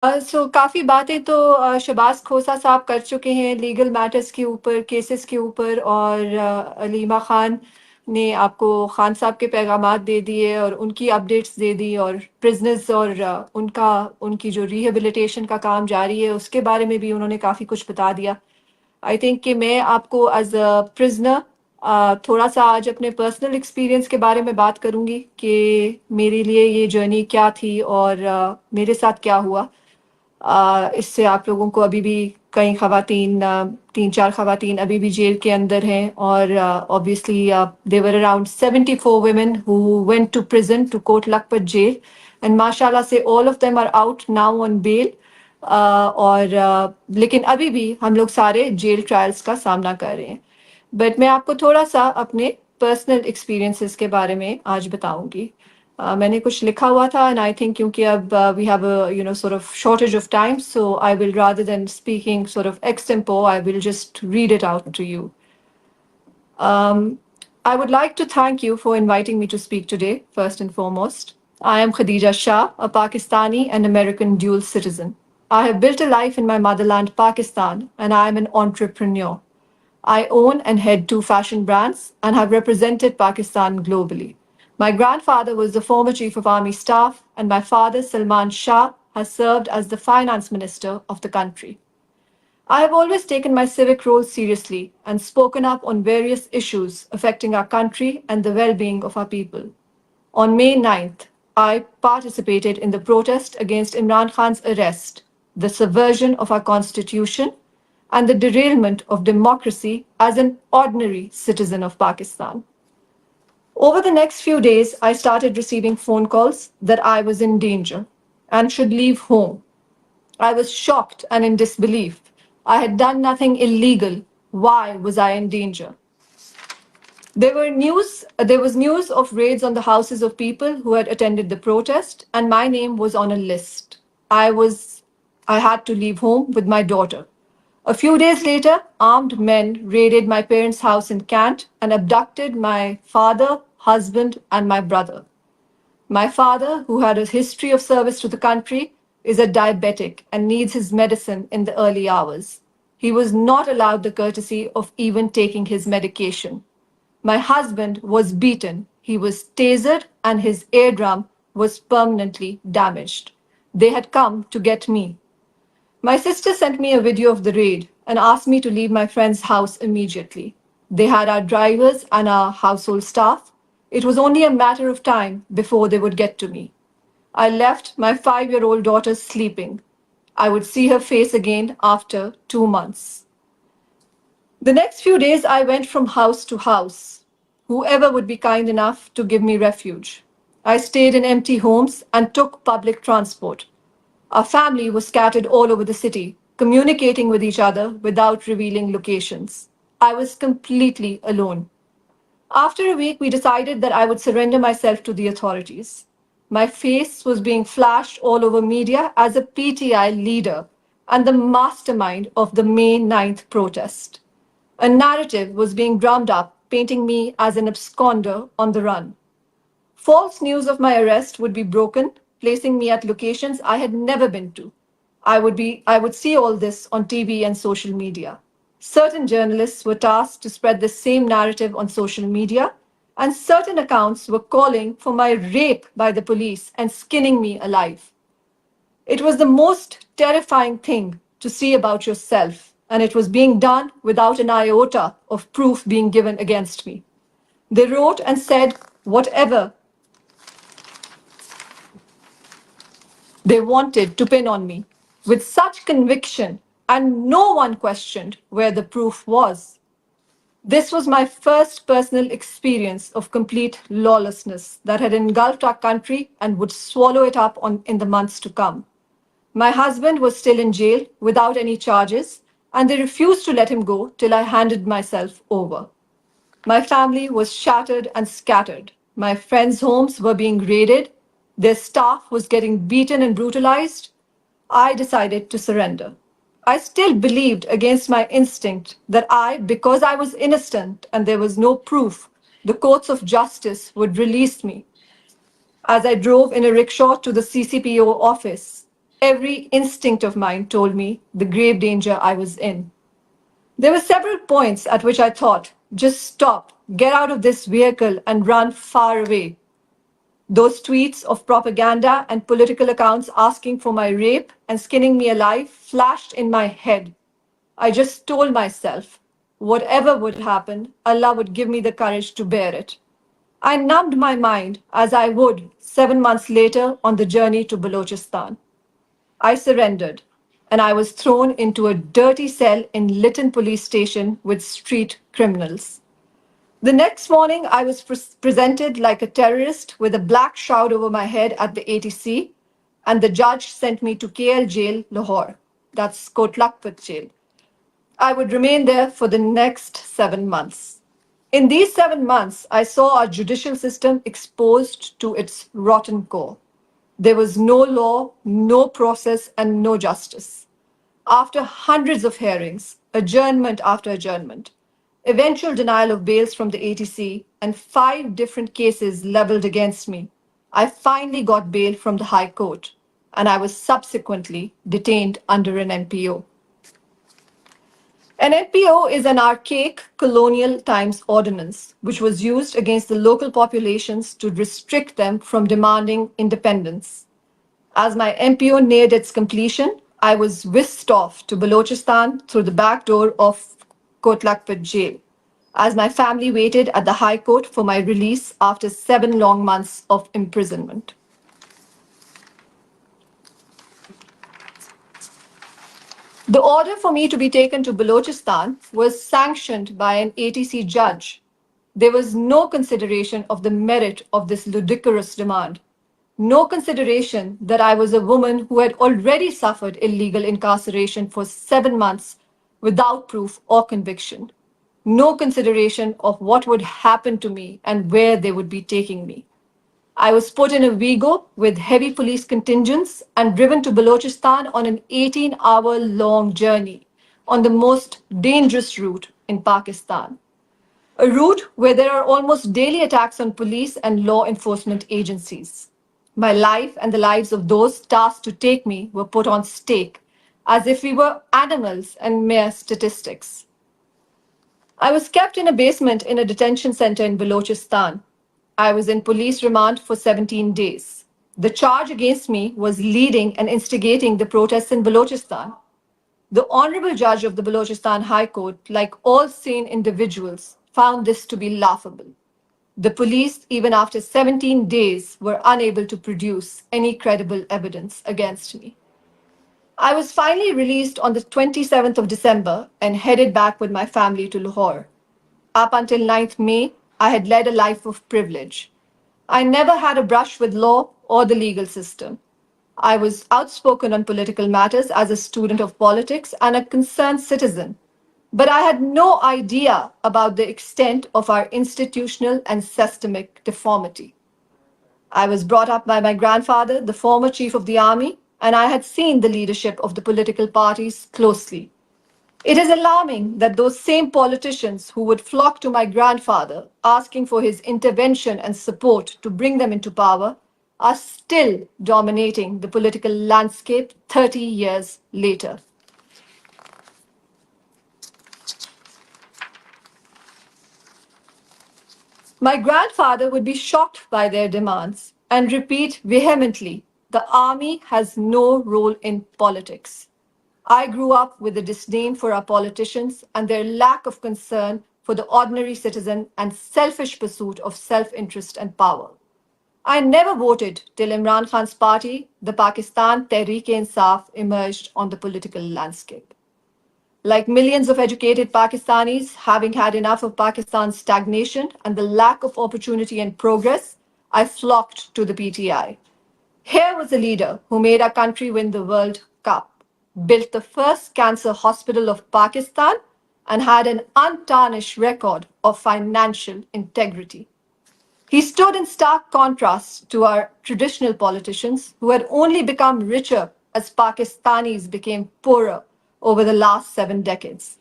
سو کافی باتیں تو شہباز کھوسہ صاحب کر چکے ہیں لیگل میٹرز کے اوپر، کیسز کے اوپر، اور علیمہ خان نے آپ کو خان صاحب کے پیغامات دے دیے اور ان کی اپڈیٹس دے دی، اور پرزنرز اور ان کی جو ریہیبلیٹیشن کا کام جاری ہے اس کے بارے میں بھی انہوں نے کافی کچھ بتا دیا۔ آئی تھنک کہ میں آپ کو ایز اے پرزنر تھوڑا سا آج اپنے پرسنل ایکسپیرینس کے بارے میں بات کروں گی کہ میرے لیے یہ جرنی کیا تھی اور میرے ساتھ کیا ہوا۔ اس سے آپ لوگوں کو ابھی بھی کئی خواتین، 3-4 خواتین ابھی بھی جیل کے اندر ہیں، اور obviously there were around 74 women who went to prison to Kot Lakhpat jail, and ماشاءاللہ سے all of them are out now on bail۔ اور لیکن ابھی بھی ہم لوگ سارے جیل ٹرائلز کا سامنا کر رہے ہیں۔ بٹ میں آپ کو تھوڑا سا اپنے پرسنل ایکسپیرینسز کے بارے میں آج بتاؤں گی۔ میں نے کچھ لکھا ہوا تھا اینڈ آئی تھنک کیونکہ اب we have sort of shortage of time, so I will, rather than speaking sort of extempo, I will just read it out to you. Um, I would like to thank you for inviting me to speak today, first and foremost. I am Khadija Shah, a Pakistani and American dual citizen. I have built a life in my motherland, Pakistan, and I am an entrepreneur. I own and head 2 fashion brands and have represented Pakistan globally. My grandfather was the former Chief of Army Staff, and my father, Salman Shah, has served as the Finance Minister of the country. I have always taken my civic role seriously and spoken up on various issues affecting our country and the well-being of our people. On May 9th, I participated in the protest against Imran Khan's arrest, the subversion of our constitution, and the derailment of democracy as an ordinary citizen of Pakistan. Over the next few days, I started receiving phone calls that I was in danger and should leave home. I was shocked and in disbelief. I had done nothing illegal. Why was I in danger? There was news of raids on the houses of people who had attended the protest, and my name was on a list. I had to leave home with my daughter. A few days later, armed men raided my parents' house in Kent and abducted my father, husband, and my brother. My father, who had a history of service to the country, is a diabetic and needs his medicine in the early hours. He was not allowed the courtesy of even taking his medication. My husband was beaten. He was tasered and his eardrum was permanently damaged. They had come to get me. My sister sent me a video of the raid and asked me to leave my friend's house immediately. They had our drivers and our household staff. It was only a matter of time before they would get to me. I left my 5-year-old daughter sleeping. I would see her face again after 2 months. The next few days, I went from house to house, whoever would be kind enough to give me refuge. I stayed in empty homes and took public transport. Our family was scattered all over the city, communicating with each other without revealing locations. I was completely alone. After a week, we decided that I would surrender myself to the authorities. My face was being flashed all over media as a PTI leader and the mastermind of the May 9th protest. A narrative was being drummed up, painting me as an absconder on the run. False news of my arrest would be broken, placing me at locations I had never been to. I would see all this on TV and social media. Certain journalists were tasked to spread the same narrative on social media, and certain accounts were calling for my rape by the police and skinning me alive. It was the most terrifying thing to see about yourself, and it was being done without an iota of proof being given against me. They wrote and said whatever they wanted to pin on me with such conviction, and no one questioned where the proof was. This was my first personal experience of complete lawlessness that had engulfed our country and would swallow it up in the months to come. My husband was still in jail without any charges, and they refused to let him go till I handed myself over. My family was shattered and scattered. My friends' homes were being raided. Their staff was getting beaten and brutalized. I decided to surrender. I still believed against my instinct that because I was innocent and there was no proof, the courts of justice would release me. As I drove in a rickshaw to the CCPO office, Every instinct of mine told me the grave danger I was in. There were several points at which I thought, just stop, get out of this vehicle and run far away. Those tweets of propaganda and political accounts asking for my rape and skinning me alive flashed in my head. I just told myself, whatever would happen, Allah would give me the courage to bear it. I numbed my mind as I would 7 months later on the journey to Balochistan. I surrendered, and I was thrown into a dirty cell in Lytton police station with street criminals. The next morning, I was presented like a terrorist with a black shroud over my head at the ATC, and the judge sent me to KL jail, Lahore. That's Kotlakpat jail. I would remain there for the next 7 months. In these 7 months, I saw our judicial system exposed to its rotten core. There was no law, no process, and no justice. After hundreds of hearings, adjournment after adjournment, eventual denial of bails from the ATC, and 5 different cases leveled against me, I finally got bail from the High Court, and I was subsequently detained under an NPO. An NPO is an archaic colonial times ordinance which was used against the local populations to restrict them from demanding independence. As my NPO neared its completion, I was whisked off to Balochistan through the back door of Kotlakpat jail, as my family waited at the High Court for my release after 7 long months of imprisonment. The order for me to be taken to Balochistan was sanctioned by an ATC judge. There was no consideration of the merit of this ludicrous demand. No consideration that I was a woman who had already suffered illegal incarceration for 7 months without proof or conviction. No consideration of what would happen to me and where they would be taking me. I was put in a Vigo with heavy police contingents and driven to Balochistan on an 18-hour-long journey on the most dangerous route in Pakistan. A route where there are almost daily attacks on police and law enforcement agencies. My life and the lives of those tasked to take me were put on stake, as if we were animals and mere statistics. I was kept in a basement in a detention center in Balochistan. I was in police remand for 17 days. The charge against me was leading and instigating the protests in Balochistan. The Honorable Judge of the Balochistan High Court, like all sane individuals, found this to be laughable. The police, even after 17 days, were unable to produce any credible evidence against me. I was finally released on the 27th of December and headed back with my family to Lahore. Up until 9th May, I had led a life of privilege. I never had a brush with law or the legal system. I was outspoken on political matters as a student of politics and a concerned citizen. But I had no idea about the extent of our institutional and systemic deformity. I was brought up by my grandfather, the former chief of the army, and I had seen the leadership of the political parties closely. It is alarming that those same politicians who would flock to my grandfather asking for his intervention and support to bring them into power are still dominating the political landscape 30 years later. My grandfather would be shocked by their demands and repeat vehemently, the army has no role in politics. I grew up with a disdain for our politicians and their lack of concern for the ordinary citizen and selfish pursuit of self-interest and power. I never voted till Imran Khan's party, the Pakistan Tehreek-e-Insaf, emerged on the political landscape. Like millions of educated Pakistanis, having had enough of Pakistan's stagnation and the lack of opportunity and progress, I flocked to the PTI. Here was a leader who made our country win the World Cup, built the first cancer hospital of Pakistan, and had an untarnished record of financial integrity. He stood in stark contrast to our traditional politicians who had only become richer as Pakistanis became poorer over the last 7 decades.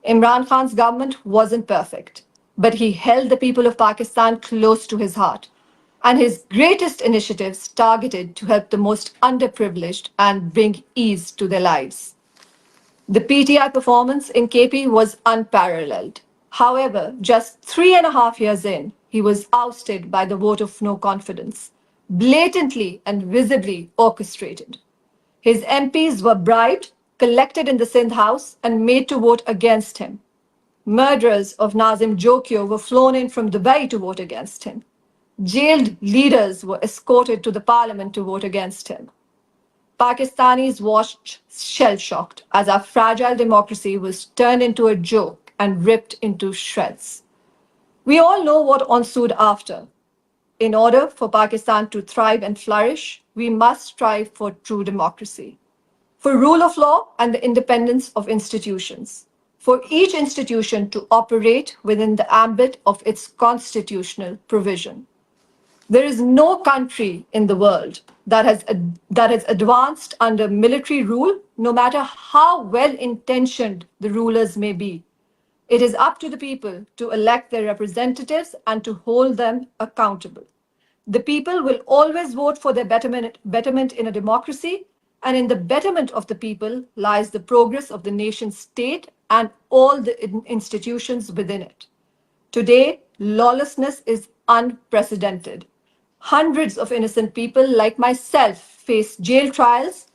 Imran Khan's government wasn't perfect, but he held the people of Pakistan close to his heart. and his greatest initiatives targeted to help the most underprivileged and bring ease to their lives. The PTI performance in KP was unparalleled. However, just 3.5 years in, he was ousted by the vote of no confidence, blatantly and visibly orchestrated. His MPs were bribed, collected in the Sindh House, and made to vote against him. Murderers of Nazim Jokio were flown in from Dubai to vote against him. Jailed leaders were escorted to the parliament to vote against him. Pakistanis watched shell-shocked as our fragile democracy was turned into a joke and ripped into shreds. We all know what ensued after. In order for Pakistan to thrive and flourish, we must strive for true democracy, for rule of law and the independence of institutions, for each institution to operate within the ambit of its constitutional provision. There is no country in the world that has advanced under military rule, no matter how well-intentioned the rulers may be. It is up to the people to elect their representatives and to hold them accountable. The people will always vote for their betterment in a democracy, and in the betterment of the people lies the progress of the nation state and all the institutions within it. Today, lawlessness is unprecedented. Hundreds of innocent people like myself face jail trials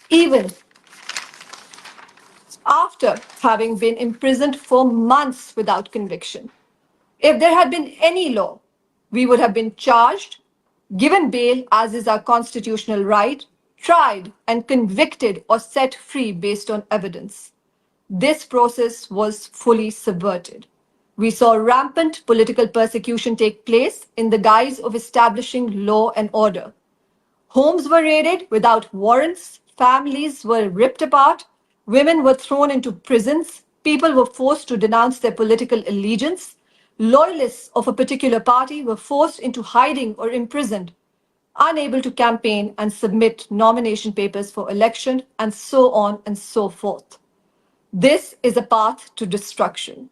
even after having been imprisoned for months without conviction. If there had been any law, we would have been charged, given bail as is our constitutional right, tried and convicted or set free based on evidence. This process was fully subverted. We saw rampant political persecution take place in the guise of establishing law and order. Homes were raided without warrants, families were ripped apart, women were thrown into prisons, people were forced to denounce their political allegiance, loyalists of a particular party were forced into hiding or imprisoned, unable to campaign and submit nomination papers for election, and so on and so forth. This is a path to destruction.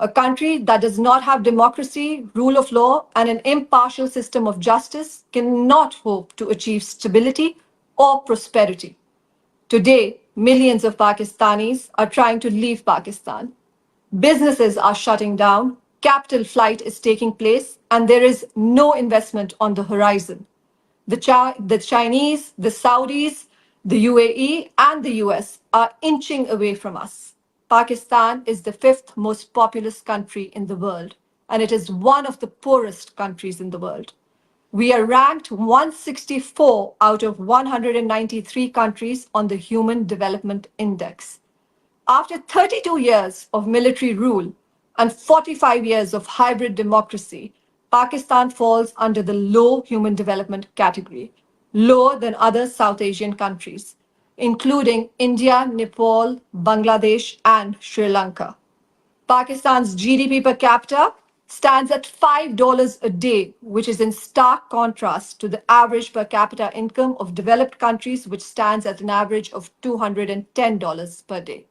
A country that does not have democracy, rule of law, and an impartial system of justice cannot hope to achieve stability or prosperity. Today, millions of Pakistanis are trying to leave Pakistan. Businesses are shutting down, capital flight is taking place, and there is no investment on the horizon. The Chinese, the Saudis, the UAE, and the US are inching away from us. Pakistan is the 5th most populous country in the world, and it is one of the poorest countries in the world. We are ranked 164 out of 193 countries on the Human Development Index. After 32 years of military rule and 45 years of hybrid democracy, Pakistan falls under the low human development category, lower than other South Asian countries, including India, Nepal, Bangladesh, and Sri Lanka. Pakistan's GDP per capita stands at $5 a day, which is in stark contrast to the average per capita income of developed countries, which stands at an average of $210 per day.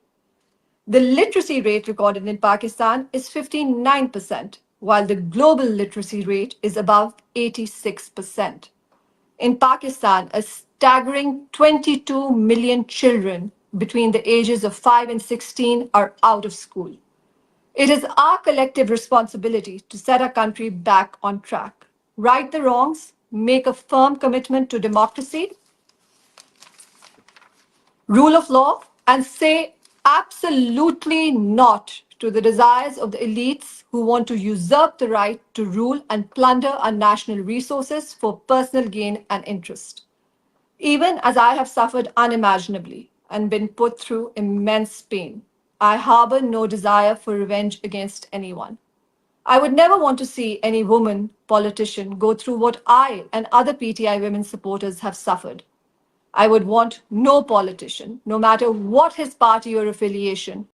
The literacy rate recorded in Pakistan is 59%, while the global literacy rate is above 86%. In Pakistan, a staggering 22 million children between the ages of 5 and 16 are out of school. It is our collective responsibility to set our country back on track, right the wrongs, make a firm commitment to democracy, rule of law, and say absolutely not to the desires of the elites who want to usurp the right to rule and plunder our national resources for personal gain and interest. Even as I have suffered unimaginably and been put through immense pain, I harbor no desire for revenge against anyone. I would never want to see any woman politician go through what I and other PTI women supporters have suffered. I would want no politician, no matter what his party or affiliation,